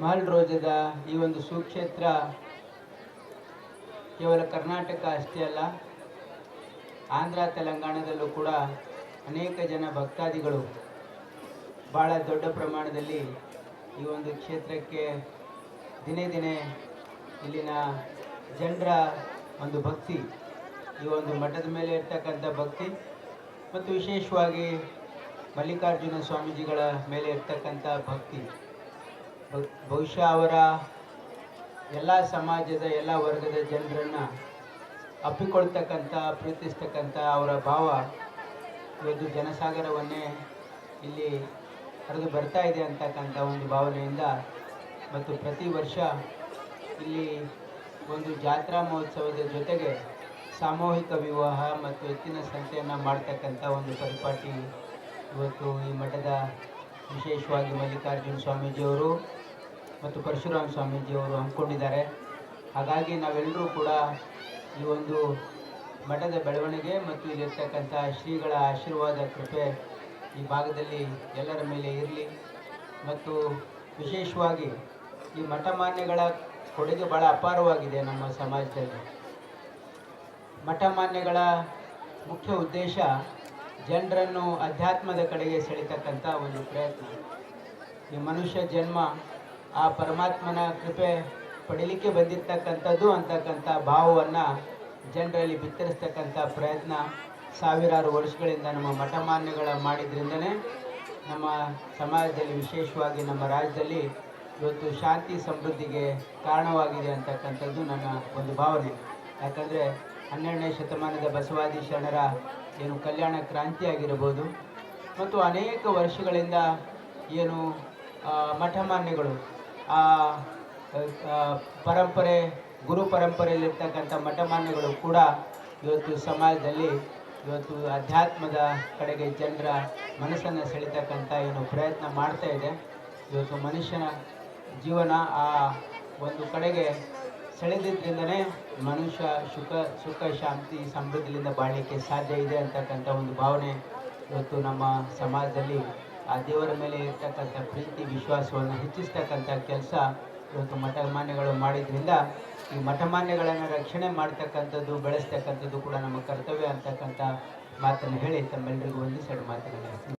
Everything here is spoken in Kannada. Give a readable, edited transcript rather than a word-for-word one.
ಮಹಲ್ ರೋಜದ ಈ ಒಂದು ಸುಕ್ಷೇತ್ರ ಕೇವಲ ಕರ್ನಾಟಕ ಅಷ್ಟೇ ಅಲ್ಲ, ಆಂಧ್ರ ತೆಲಂಗಾಣದಲ್ಲೂ ಕೂಡ ಅನೇಕ ಜನ ಭಕ್ತಾದಿಗಳು ಭಾಳ ದೊಡ್ಡ ಪ್ರಮಾಣದಲ್ಲಿ ಈ ಒಂದು ಕ್ಷೇತ್ರಕ್ಕೆ ದಿನೇ ದಿನೇ ಇಲ್ಲಿನ ಜನರ ಒಂದು ಭಕ್ತಿ, ಈ ಒಂದು ಮಠದ ಮೇಲೆ ಇರ್ತಕ್ಕಂಥ ಭಕ್ತಿ ಮತ್ತು ವಿಶೇಷವಾಗಿ ಮಲ್ಲಿಕಾರ್ಜುನ ಸ್ವಾಮೀಜಿಗಳ ಮೇಲೆ ಇರ್ತಕ್ಕಂಥ ಭಕ್ತಿ ಬಹುಶಃ ಅವರ ಎಲ್ಲ ಸಮಾಜದ ಎಲ್ಲ ವರ್ಗದ ಜನರನ್ನು ಅಪ್ಪಿಕೊಳ್ತಕ್ಕಂಥ ಪ್ರೀತಿಸ್ತಕ್ಕಂಥ ಅವರ ಭಾವ ಇವತ್ತು ಜನಸಾಗರವನ್ನೇ ಇಲ್ಲಿ ಹರಿದು ಬರ್ತಾ ಇದೆ ಅಂತಕ್ಕಂಥ ಒಂದು ಭಾವನೆಯಿಂದ ಮತ್ತು ಪ್ರತಿ ವರ್ಷ ಇಲ್ಲಿ ಒಂದು ಜಾತ್ರಾ ಮಹೋತ್ಸವದ ಜೊತೆಗೆ ಸಾಮೂಹಿಕ ವಿವಾಹ ಮತ್ತು ಎತ್ತಿನ ಸಂತೆಯನ್ನು ಮಾಡ್ತಕ್ಕಂಥ ಒಂದು ಪರಿಪಾಟಿ ಇವತ್ತು ಈ ಮಠದ ವಿಶೇಷವಾಗಿ ಮಲ್ಲಿಕಾರ್ಜುನ ಸ್ವಾಮೀಜಿಯವರು ಮತ್ತು ಪರಶುರಾಮ ಸ್ವಾಮೀಜಿಯವರು ಹಮ್ಮಿಕೊಂಡಿದ್ದಾರೆ. ಹಾಗಾಗಿ ನಾವೆಲ್ಲರೂ ಕೂಡ ಈ ಒಂದು ಮಠದ ಬೆಳವಣಿಗೆ ಮತ್ತು ಇಲ್ಲಿರ್ತಕ್ಕಂಥ ಶ್ರೀಗಳ ಆಶೀರ್ವಾದ ಕೃಪೆ ಈ ಭಾಗದಲ್ಲಿ ಎಲ್ಲರ ಮೇಲೆ ಇರಲಿ ಮತ್ತು ವಿಶೇಷವಾಗಿ ಈ ಮಠ ಮಾನ್ಯಗಳ ಕೊಡುಗೆ ಭಾಳ ಅಪಾರವಾಗಿದೆ ನಮ್ಮ ಸಮಾಜದಲ್ಲಿ. ಮಠ ಮಾನ್ಯಗಳ ಮುಖ್ಯ ಉದ್ದೇಶ ಜನರನ್ನು ಅಧ್ಯಾತ್ಮದ ಕಡೆಗೆ ಸೆಳೀತಕ್ಕಂಥ ಒಂದು ಪ್ರಯತ್ನ. ಈ ಮನುಷ್ಯ ಜನ್ಮ ಆ ಪರಮಾತ್ಮನ ಕೃಪೆ ಪಡೀಲಿಕ್ಕೆ ಬಂದಿರತಕ್ಕಂಥದ್ದು ಅಂತಕ್ಕಂಥ ಭಾವವನ್ನು ಜನರಲ್ಲಿ ಬಿತ್ತರಿಸ್ತಕ್ಕಂಥ ಪ್ರಯತ್ನ ಸಾವಿರಾರು ವರ್ಷಗಳಿಂದ ನಮ್ಮ ಮಠ ಮಾನ್ಯಗಳ ಮಾಡಿದ್ರಿಂದನೇ ನಮ್ಮ ಸಮಾಜದಲ್ಲಿ ವಿಶೇಷವಾಗಿ ನಮ್ಮ ರಾಜ್ಯದಲ್ಲಿ ಇವತ್ತು ಶಾಂತಿ ಸಮೃದ್ಧಿಗೆ ಕಾರಣವಾಗಿದೆ ಅಂತಕ್ಕಂಥದ್ದು ನನ್ನ ಒಂದು ಭಾವನೆ. ಯಾಕಂದರೆ 12ನೇ ಶತಮಾನದ ಬಸವಾದಿ ಶರಣರ ಏನು ಕಲ್ಯಾಣ ಕ್ರಾಂತಿ ಆಗಿರಬಹುದು ಮತ್ತು ಅನೇಕ ವರ್ಷಗಳಿಂದ ಏನು ಮಠ ಮಾನ್ಯಗಳು ಆ ಪರಂಪರೆ ಗುರು ಪರಂಪರೆಯಲ್ಲಿರ್ತಕ್ಕಂಥ ಮಠ ಮಾನ್ಯಗಳು ಕೂಡ ಇವತ್ತು ಸಮಾಜದಲ್ಲಿ ಇವತ್ತು ಅಧ್ಯಾತ್ಮದ ಕಡೆಗೆ ಜನರ ಮನಸ್ಸನ್ನು ಸೆಳೀತಕ್ಕಂಥ ಏನು ಪ್ರಯತ್ನ ಮಾಡ್ತಾ ಇದೆ. ಇವತ್ತು ಮನುಷ್ಯನ ಜೀವನ ಆ ಒಂದು ಕಡೆಗೆ ಸೆಳೆದಿದ್ದರಿಂದನೇ ಮನುಷ್ಯ ಸುಖ ಶಾಂತಿ ಸಮೃದ್ಧಿಯಿಂದ ಬಾಳಲಿಕ್ಕೆ ಸಾಧ್ಯ ಇದೆ ಅಂತಕ್ಕಂಥ ಒಂದು ಭಾವನೆ ಇವತ್ತು ನಮ್ಮ ಸಮಾಜದಲ್ಲಿ ಆ ದೇವರ ಮೇಲೆ ಇರ್ತಕ್ಕಂಥ ಪ್ರೀತಿ ವಿಶ್ವಾಸವನ್ನು ಹೆಚ್ಚಿಸ್ತಕ್ಕಂಥ ಕೆಲಸ ಇವತ್ತು ಮಠ ಮಾನ್ಯಗಳು ಮಾಡಿದ್ರಿಂದ ಈ ಮಠ ಮಾನ್ಯಗಳನ್ನು ರಕ್ಷಣೆ ಮಾಡ್ತಕ್ಕಂಥದ್ದು ಬೆಳೆಸ್ತಕ್ಕಂಥದ್ದು ಕೂಡ ನಮ್ಮ ಕರ್ತವ್ಯ ಅಂತಕ್ಕಂಥ ಮಾತನ್ನು ಹೇಳಿ ತಮ್ಮೆಲ್ಲರಿಗೂ ವಂದಿಸಿ ಮಾತನಾಡಿ.